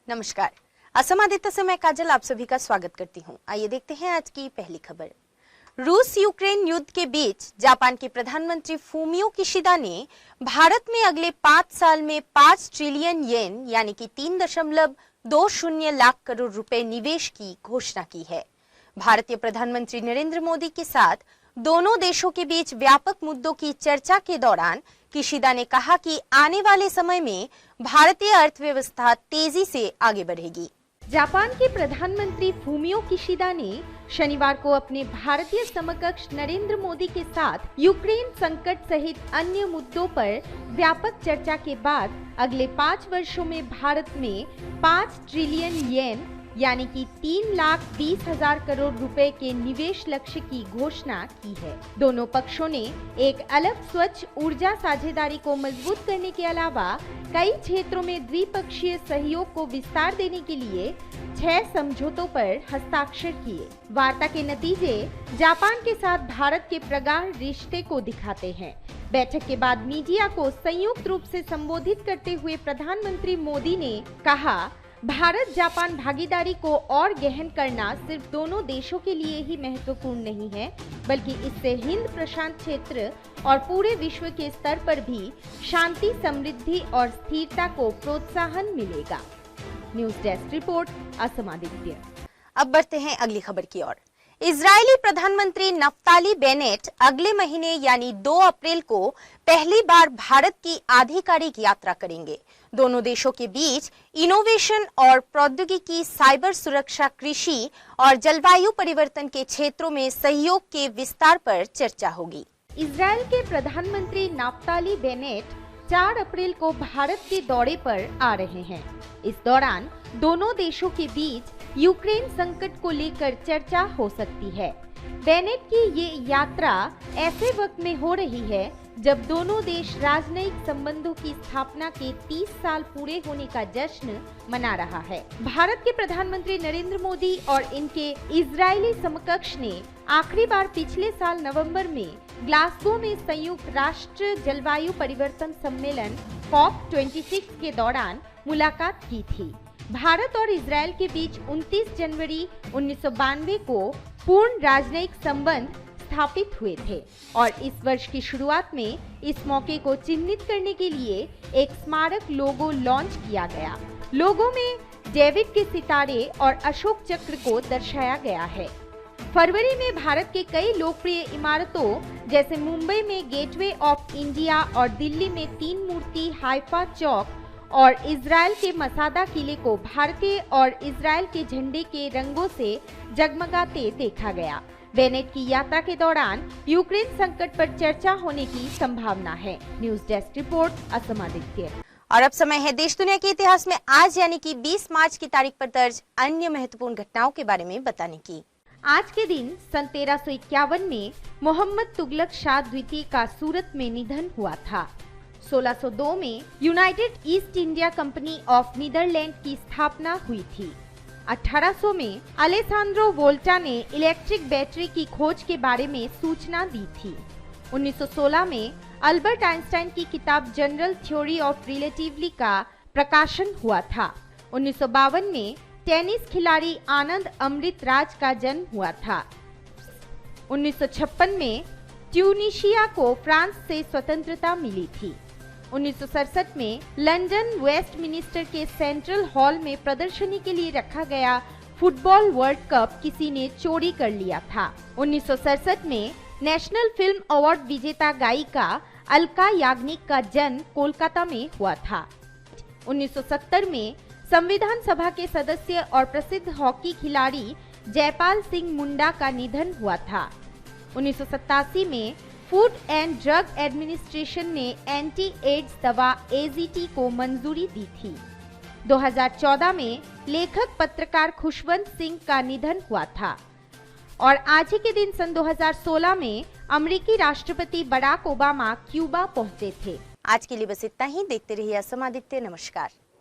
नमस्कार। असम आदित्य से मैं काजल आप सभी का स्वागत करती हूं। आइए देखते हैं आज की पहली खबर। रूस यूक्रेन युद्ध के बीच जापान के प्रधानमंत्री फूमियो किशिदा ने भारत में अगले 5 साल में 5 ट्रिलियन येन यानी कि 3.20 लाख करोड़ रुपए निवेश की घोषणा की है। भारतीय प्रधानमंत्री नरेंद्र मोदी के साथ दोनों देशों के बीच व्यापक मुद्दों की चर्चा के दौरान किशिदा ने कहा कि आने वाले समय में भारतीय अर्थव्यवस्था तेजी से आगे बढ़ेगी। जापान के प्रधानमंत्री फूमियो किशिदा ने शनिवार को अपने भारतीय समकक्ष नरेंद्र मोदी के साथ यूक्रेन संकट सहित अन्य मुद्दों पर व्यापक चर्चा के बाद अगले 5 वर्षों में भारत में 5 ट्रिलियन येन यानी कि 3,20,000 करोड़ रुपए के निवेश लक्ष्य की घोषणा की है। दोनों पक्षों ने एक अलग स्वच्छ ऊर्जा साझेदारी को मजबूत करने के अलावा कई क्षेत्रों में द्विपक्षीय सहयोग को विस्तार देने के लिए 6 समझौतों पर हस्ताक्षर किए। वार्ता के नतीजे जापान के साथ भारत के प्रगाढ़ रिश्ते को दिखाते हैं। बैठक के बाद मीडिया को संयुक्त रूप से संबोधित करते हुए प्रधानमंत्री मोदी ने कहा, भारत जापान भागीदारी को और गहन करना सिर्फ दोनों देशों के लिए ही महत्वपूर्ण नहीं है, बल्कि इससे हिंद प्रशांत क्षेत्र और पूरे विश्व के स्तर पर भी शांति, समृद्धि और स्थिरता को प्रोत्साहन मिलेगा। News desk report, Assam Aditya. अब बढ़ते हैं अगली खबर की ओर। इजरायली प्रधानमंत्री नफ्ताली बेनेट अगले महीने यानी 2 अप्रैल को पहली बार भारत की आधिकारिक यात्रा करेंगे। दोनों देशों के बीच इनोवेशन और प्रौद्योगिकी, साइबर सुरक्षा, कृषि और जलवायु परिवर्तन के क्षेत्रों में सहयोग के विस्तार पर चर्चा होगी। इजरायल के प्रधानमंत्री नफ्ताली बेनेट 4 अप्रैल को भारत के दौरे पर आ रहे हैं। इस दौरान दोनों देशों के बीच यूक्रेन संकट को लेकर चर्चा हो सकती है। बेनेट की ये यात्रा ऐसे वक्त में हो रही है जब दोनों देश राजनयिक संबंधों की स्थापना के 30 साल पूरे होने का जश्न मना रहा है। भारत के प्रधानमंत्री नरेंद्र मोदी और इनके इजरायली समकक्ष ने आखिरी बार पिछले साल नवंबर में ग्लासगो में संयुक्त राष्ट्र जलवायु परिवर्तन सम्मेलन COP26 के दौरान मुलाकात की थी। भारत और इजरायल के बीच 29 जनवरी 1992 को पूर्ण राजनयिक संबंध स्थापित हुए थे और इस वर्ष की शुरुआत में इस मौके को चिन्हित करने के लिए एक स्मारक लोगो लॉन्च किया गया। लोगो में डेविड के सितारे और अशोक चक्र को दर्शाया गया है। फरवरी में भारत के कई लोकप्रिय इमारतों जैसे मुंबई में गेटवे ऑफ इंडिया और दिल्ली में 3 मूर्ति हाइफा चौक और इजरायल के मसादा किले को भारतीय और इजरायल के झंडे के रंगों से जगमगाते देखा गया। बेनेट की यात्रा के दौरान यूक्रेन संकट पर चर्चा होने की संभावना है। News desk report, Assam Aditya. और अब समय है देश दुनिया के इतिहास में आज यानी कि 20 मार्च की तारीख पर दर्ज अन्य महत्वपूर्ण घटनाओं के बारे में बताने की। आज के दिन सन 1351 में मोहम्मद तुगलक शाह द्वितीय का सूरत में निधन हुआ था। 1602 में united east India company of Netherland की स्थापना हुई थी। 1800 में अलेसांद्रो वोल्टा ने इलेक्ट्रिक बैटरी की खोज के बारे में सूचना दी थी। 1916 में अल्बर्ट आइंस्टाइन की किताब जनरल थ्योरी ऑफ रिलेटिविटी का प्रकाशन हुआ था। 1952 में टेनिस खिलाड़ी आनंद अमृत राज का जन्म हुआ था। 1956 में ट्यूनीशिया को फ्रांस से स्वतंत्रता मिली थी। 1967 में लंदन वेस्टमिनिस्टर के सेंट्रल हॉल में प्रदर्शनी के लिए रखा गया फुटबॉल वर्ल्ड कप किसी ने चोरी कर लिया था। 1967 में नेशनल फिल्म अवार्ड विजेता गायिका अलका याग्निक का जन्म कोलकाता में हुआ था। 1970 में संविधान सभा के सदस्य और प्रसिद्ध हॉकी खिलाड़ी जयपाल सिंह मुंडा का निधन हुआ था। 1987 में फूड एंड ड्रग एडमिनिस्ट्रेशन ने एंटी एड्स दवा AZT को मंजूरी दी थी। 2014 में लेखक पत्रकार खुशवंत सिंह का निधन हुआ था और आज ही के दिन सन 2016 में अमेरिकी राष्ट्रपति बराक ओबामा क्यूबा पहुंचे थे। आज के लिए बस इतना ही। देखते रहिए असम आदित्य। नमस्कार।